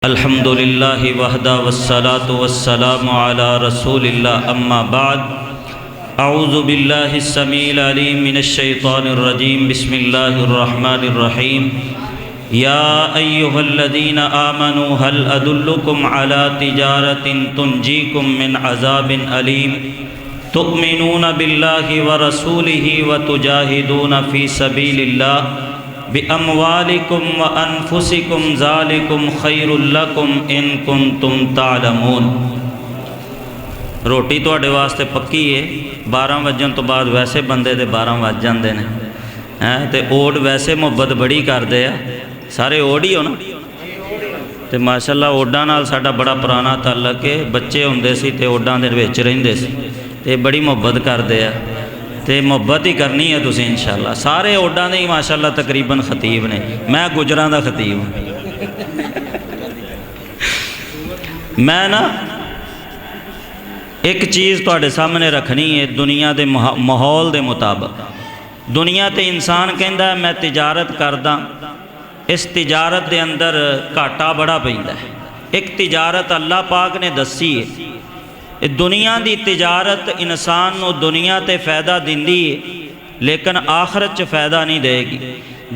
الحمد للہ وحدہ والصلاة والسلام علی رسول اللہ اما بعد اعوذ باللہ السمیع العلیم من الشیطان الرجیم بسم اللہ الرحمن الرحیم یا ایہا الذین آمنوا هل ادلکم علی تجارت تنجیکم من عذاب علیم تؤمنون باللہ ورسولہ وتجاہدون فی سبیل اللہ بِأَمْوَالِكُمْ وَأَنفُسِكُمْ ذَلِكُمْ خَيْرٌ لَكُمْ إِن كُنتُمْ تَعْلَمُونَ۔ روٹی توڑے واسطے پکی ہے، 12 وجن تو بعد ویسے بندے دے 12 وج جاندے نے تے اوڑ ویسے محبت بڑی کر دے سارے اوڑ ہی ہو نا تے ماشاءاللہ اوڑاں نال ساڈا بڑا پرانا تعلق ہے، بچے ہوندے سی تے اوڑاں دے وچ رہندے سی تے بڑی محبت کر دے تے محبت ہی کرنی ہے تسی انشاءاللہ۔ سارے اوڈاں دے ہی ماشاءاللہ تقریباً خطیب نے، میں گجراں دا خطیب ہوں۔ میں نا ایک چیز تواڈے سامنے رکھنی ہے دنیا دے ماحول دے مطابق۔ دنیا تے انسان کہندا ہے میں تجارت کردا، اس تجارت دے اندر گھاٹا بڑا پیندا ہے۔ ایک تجارت اللہ پاک نے دسی ہے، دنیا دی تجارت انسان نو دنیا تے فائدہ دیندی ہے لیکن آخرت چ فائدہ نہیں دے گی۔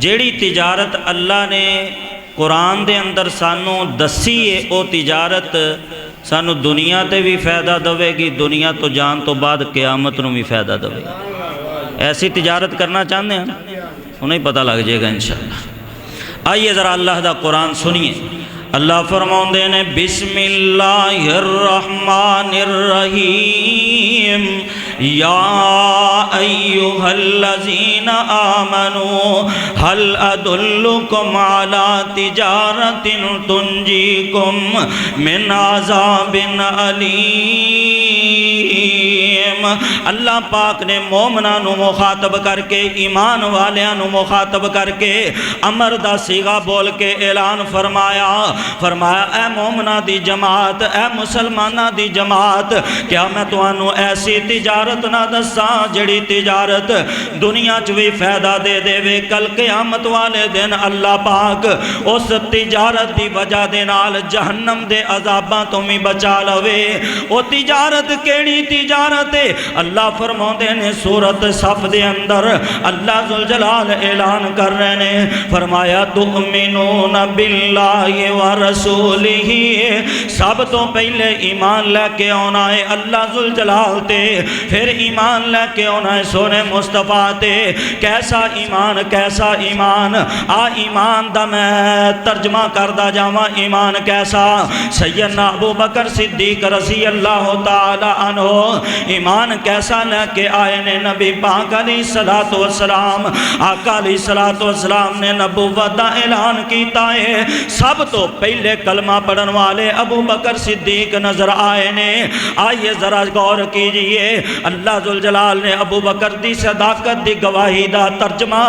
جیڑی تجارت اللہ نے قرآن دے اندر سانو دسی ہے او تجارت سانو دنیا تے بھی فائدہ دے گی، دنیا تو جان تو بعد قیامت نو بھی فائدہ دے گی۔ ایسی تجارت کرنا چاہتے ہیں انہیں پتہ لگ جائے گا انشاءاللہ۔ آئیے ذرا اللہ دا قرآن سنیے۔ اللہ فرماندے نے بسم اللہ الرحمن الرحیم یا ایہا الذین آمنوا هل ادلکم علی تجارت تنجیکم من عذاب علیم۔ اللہ پاک نے مومنانو مخاطب کر کے، ایمان والیانو مخاطب کر کے امر دا صیغہ بول کے اعلان فرمایا اے مومنہ دی جماعت، اے مسلمانہ دی جماعت، کیا میں توانو ایسی تجارت نہ دساں جڑی تجارت دنیا چوی فائدہ دے دے وے، کل قیامت والے دن اللہ پاک اس تجارت دی وجہ دے نال جہنم دے عذاباں تو بھی بچا لوے۔ او تجارت کیڑی تجارت ہے؟ اللہ فرماندے نے سورۃ صف دے اندر اللہ ذوالجلال اعلان کر رہے نے، فرمایا تؤمنون باللہ ورسولہ، سب تو پہلے ایمان لے کے آنا ہے اللہ ذوالجلال تے، پھر ایمان لے کے آنا ہے سونے مصطفیٰ تے۔ کیسا ایمان، کیسا ایمان؟ ایمان دا میں ترجمہ کردہ جاواں ایمان کیسا؟ سیدنا ابو بکر صدیق رضی اللہ تعالی عنہ ایمان کیسا لے کے آئے نے؟ نبی پاک علیہ السلام، آقا علیہ السلام نے نبوت دا اعلان کیتا ہے۔ سب تو پہلے کلمہ پڑھن والے ابو بکر صدیق نظر آئے نے۔ آئیے ذرا غور کیجئے، اللہ ذوالجلال نے ابو بکر دی صداقت دی گواہی دا ترجمہ،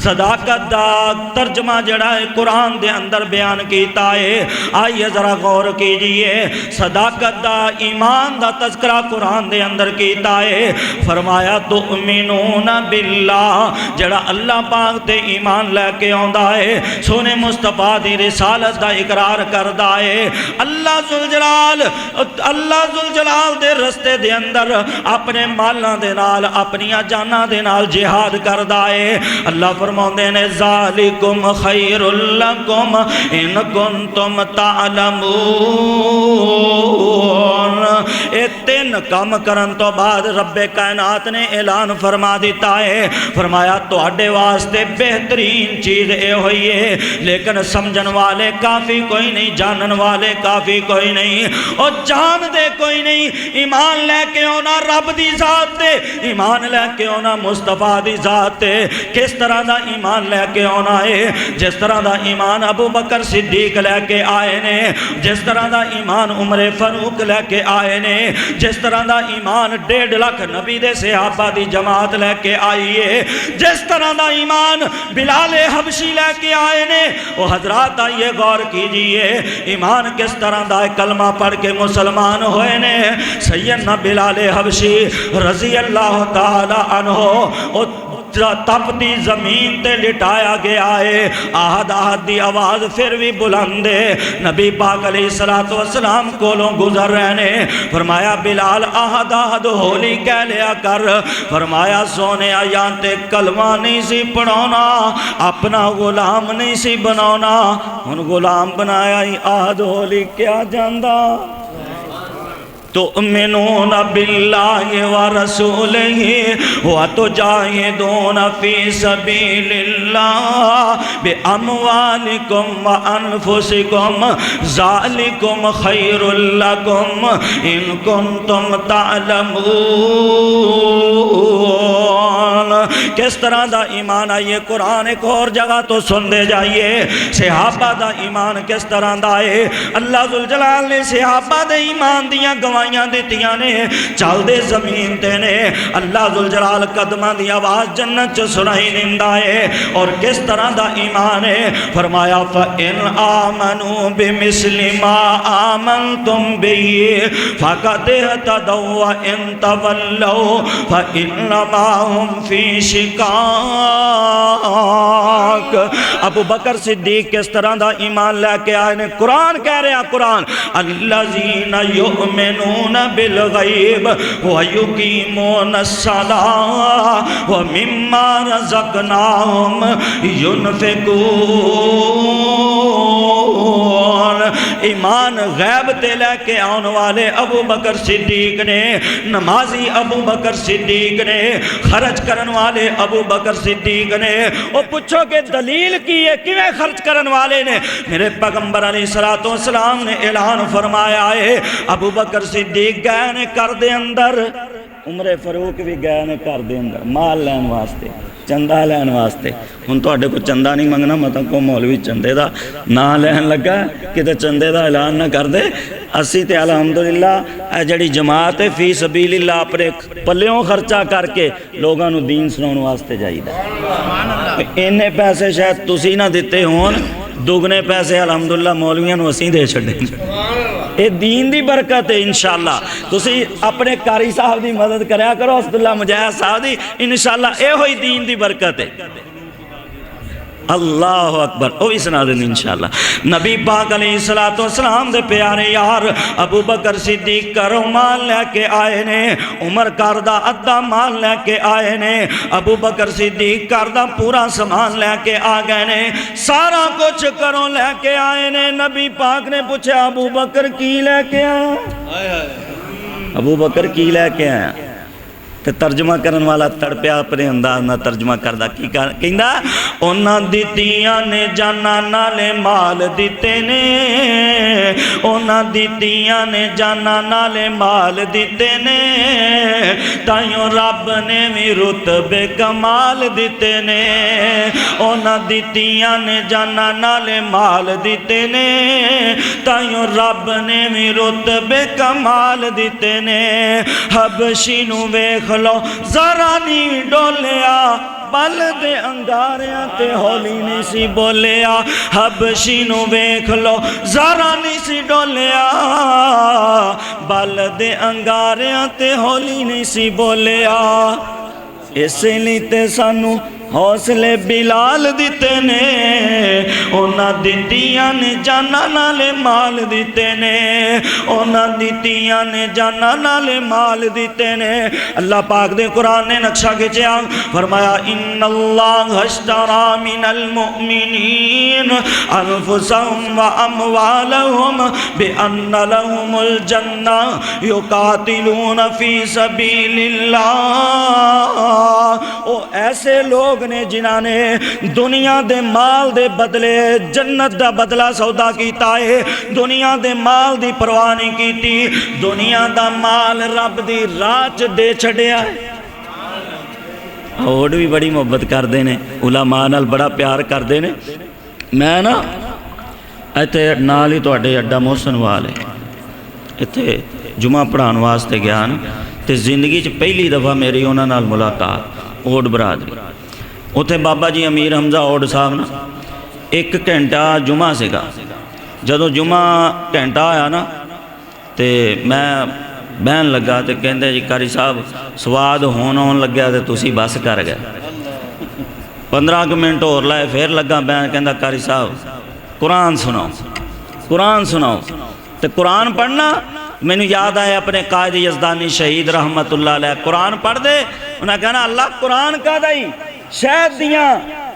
صداقت دا ترجمہ جڑا ہے قرآن دے اندر بیان کیتا ہے۔ آئیے ذرا غور کیجئے، صداقت دا ایمان دا تذکرہ قرآن دے اندر کیتا ہے۔ فرمایا تؤمنون باللہ، جڑا اللہ پاک تے ایمان لے کے آندا ہے، سونے مصطفیٰ دی رسالت دا اقرار کردہ ہے۔ اللہ ذوالجلال دے رستے دے اندر اپنے مالاں دے نال، اپنی جاناں دے نال جہاد کردہ ہے۔ اللہ فرماندے نے ذالکم خیر لکم ان کنتم تعلمون۔ اے 3 کام کرن تو بعد رب کائنات نے اعلان فرما دیتا ہے، فرمایا تواڈے واسطے بہترین چیز اے ہوئی ہے، لیکن سمجھن والے کافی کوئی نہیں، جانن والے کافی کوئی نہیں، اور جان دے کوئی نہیں۔ ایمان لے کے ہونا رب دی ذات تے، ایمان لے کے ہونا مصطفیٰ دی ذات تے۔ کس طرح دا ایمان لے کے ہونا ہے؟ جس طرح دا ایمان ابو بکر صدیق لے کے آئے نے، جس طرح دا ایمان عمر فاروق لے کے آئے نے، جس طرح دا ایمان 1.5 لاکھ نبی دے صحابہ دی جماعت لے کے آئیے، جس طرح دا ایمان بلال حبشی لے کے آئے نے۔ وہ حضرات آئیے غور کیجئے، ایمان کس طرح دا کلمہ پڑھ کے مسلمان ہوئے نے۔ سیدنا بلال حبشی رضی اللہ تعالی عنہ تپتی زمین تے لٹایا گیا ہے. آہد آہد دی آواز پھر بھی بلند ہے. نبی پاک علیہ السلام کولوں گزر رہے نے. فرمایا بلال آہد آہد ہولی کہہ لیا کر. فرمایا سونے آیاں تے کلمہ نہیں سی پڑھونا, اپنا غلام نہیں سی بناونا, ان غلام بنایا ہی آہد ہولی کیا جاندہ. تؤمنون باللہ ورسولہ وتجاہدون فی سبیل اللہ باموالکم وانفسکم ذالکم خیر لکم ان کنتم تعلمون. کس طرح دا ایمان آئیے قرآن ایک اور جگہ تو سن دے جائیے. صحابہ دا ایمان کس طرح دا ہے. اللہ ذوالجلال نے صحابہ دے ایمان دیاں گواہیاں دیتیاں نے. چل دے زمین تے نے اللہ ذوالجلال قدمہ دی آواز جنت چ سنائی دیندا ہے. اور کس طرح دا ایمان ہے. فرمایا فَإِنْ آمَنُوا بِمِثْلِ مَا آمَنْتُمْ بِهِ فَقَدْ اهْتَدَوْا وَإِنْ تَوَلَّوْا فَإِنَّمَا هُمْ فِي شِقَاقٍ. ابو بکر صدیق کس طرح دا ایمان لے کے آئے نے. قرآن کہہ رہا قرآن الذین یؤمنون بالغیب ویقیمون الصلاۃ ومما رزقناہم ینفقون. ایمان غیب تے لے کے آن والے ابو بکر صدیق نے, نمازی ابو بکر صدیق نے, خرچ کرن والے ابو بکر صدیق نے. وہ پوچھو کہ دلیل کی ہے کیویں خرچ کرن والے نے. میرے پیغمبر علیہ السلام نے اعلان فرمایا ہے ابو بکر صدیق گئے نے کر دے اندر, عمر فاروق بھی گئے نے کر دے اندر مال لین واسطے, چندہ لین واسطے. ہن تواڈے کو چندہ نہیں منگنا, مطلب کو مولوی چندے دا نا لین لگا کتے چندے دا اعلان نہ کر دے. اسی تے الحمدللہ اے جڑی جماعت ہے فی سبیل اللہ اپنے پلیوں خرچہ کر کے لوگاں نو دین سناؤن واسطے جائیدا. اینے پیسے شاید تسی نہ دیتے ہون, دوگنے پیسے الحمدللہ مولویاں نو اسی دے چھڑیں. اے دین دی برکت ہے انشاءاللہ. تسی اپنے قاری صاحب دی مدد کریا کرو, عبداللہ مجاہد صاحب دی, انشاءاللہ اے ہوئی دین دی برکت ہے. اللہ اکبر. او بھی سنا دیں انشاءاللہ. نبی پاک علیہ السلام دے پیارے یار ابو بکر صدیق کرو مال لے کے آئے نے, عمر کردہ ادھا مال لے کے آئے نے, ابو بکر صدیق کردہ پورا سامان لے کے آ گئے نے, سارا کچھ کرو لے کے آئے نے. نبی پاک نے پوچھا ابو بکر کی لے کے آیا, ابو بکر کی لے کے آیا. تے ترجمہ کرن والا تڑپیا اپنے انداز نہ ترجمہ کردہ کی کہندہ اونا دیتیاں نے جانا نالے مال دیتے نے, اونا دیتیاں نے جانا نالے مال دیتے نے, تائیوں رب نے بھی رتبے کمال دیتے نے. اونا دیتیاں نے جانا نالے مال دیتے نے, تائیوں رب نے بھی رتبے کمال دیتے نے. حبشی نو ویکھ لو ذرا نہیں ڈولیا, بل دے انگاریاں تے ہولی نہیں سی بولیا. حبشی نو ویکھ لو ذرا نہیں سی ڈولیا, بل دے انگاریاں تے ہولی نہیں سی بولیا. اس لیے تے سانو حوصلے بلال دیتے نے, اونا دیتیاں نے جانا نالے مال دیتے نے, اونا دیتیاں نے جانا نالے مال دیتے نے. اللہ پاک دے قرآن نے نقشہ کھچیا, فرمایا ان اللہ اشترى من المؤمنین انفسهم واموالهم بان لهم الجنہ یقاتلون فی سبیل اللہ. او ایسے لوگ نے جنہاں نے دنیا دے مال دے بدلے جنت دا بدلہ سودا کیتا ہے, دنیا دے مال دی پرواہ نہیں کیتی, دنیا دا مال رب دی راہ دے چھڑیا ہے. اور بھی بڑی محبت کر دینے, علماء نال بڑا پیار کر دینے. میں نا ایتے نال ہی توڑے اڈا محسن والے ایتے جمعہ پڑھان واسطے گیا نا, تے زندگی چ پہلی دفعہ میری انہاں نال ملاقات اوڑ برادری. اتھے بابا جی امیر حمزہ اوڑ صاحب نا 1 گھنٹہ جمعہ سے گا. جدو جمعہ گھنٹہ آیا نا تے میں بہن لگا تے کہندے جی قاری صاحب سواد ہون لگیا تے تسی بس کر گئے. 15 منٹ اور لائے پھر لگا بیان، کہندا قاری صاحب قرآن سناؤ، قرآن سناؤ۔ تو قرآن پڑھنا مینوں یاد آیا اپنے قائد یزدانی شہید رحمت اللہ علیہ، قرآن پڑھ دے انہاں کہنا اللہ قرآن کا دائی شہد دیاں،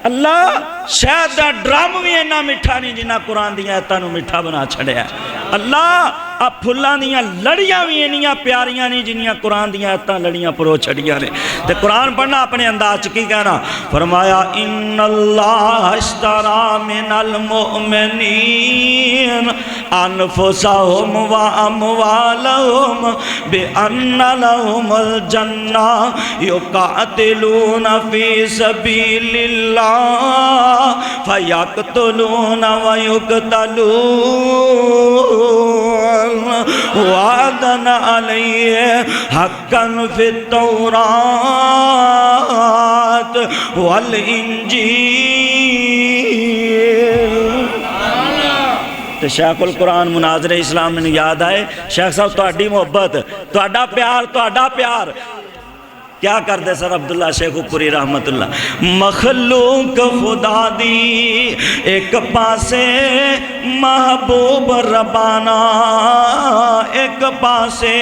اللہ شہد دا ڈرام بھی اینا مٹھا نہیں جنہ قرآن دیاں ایتانوں مٹھا بنا چھڑیا، اللہ اب پھلاں دیاں لڑیاں بھی اینیاں پیاریاں نہیں جنیاں قرآن دیاں ایتاں لڑیاں پرو چھڑیاں نے۔ تے قرآن پڑھنا اپنے انداز کی کہنا، فرمایا ان اللہ اشترا من المؤمنین انفسہم و اموالہم بان لہم الجنہ یقاتلون فی سبیل اللہ فیقتلون ویقتلون وعدن علیہ حقا فی التورات والانجیل۔ تو شیخ القرآن مناظر اسلام میں یاد آئے، شیخ صاحب تہاڈی محبت، تہاڈا پیار کیا کر دے سر عبداللہ شیخ پوری رحمت اللہ، مخلوق خدا دی ایک پاسے محبوب ربانا، ایک پاسے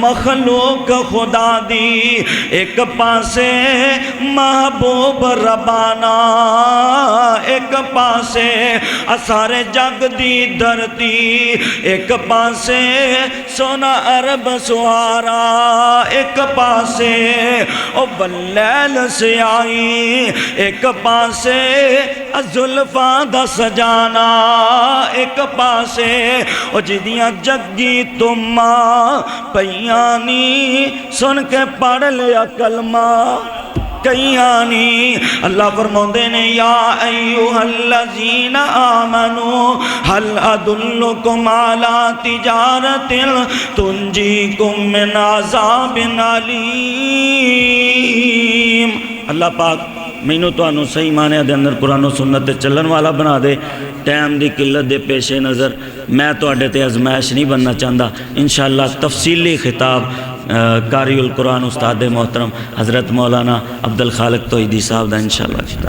مخلوق خدا دی ایک پاسے محبوب ربانا، ایک پاسے سارے جگ دی دھرتی، ایک پاسے سونا عرب سوارا، ایک پاسے او بلیل سے آئی، ایک پاسے زلفاں دا سجانا، ایک پاسے او جدیاں جگی تمہ پیانی سن کے پڑھ لیا کلمہ کئیانی۔ اللہ فرماندے نے یا ایوہا الذین آمنوا حل ادلکم علی تجارت تنجیکم من عذاب علیم۔ اللہ پاک مینوں تانوں صحیح معنی دے اندر قرآن و سنت تے چلن والا بنا دے، ٹائم دی قلت دے پیش نظر میں تواڈے تے آزمائش نہیں بننا چاہتا، انشاءاللہ تفصیلی خطاب قاری القرآن استاد محترم حضرت مولانا عبدالخالق توحیدی صاحب دا انشاءاللہ۔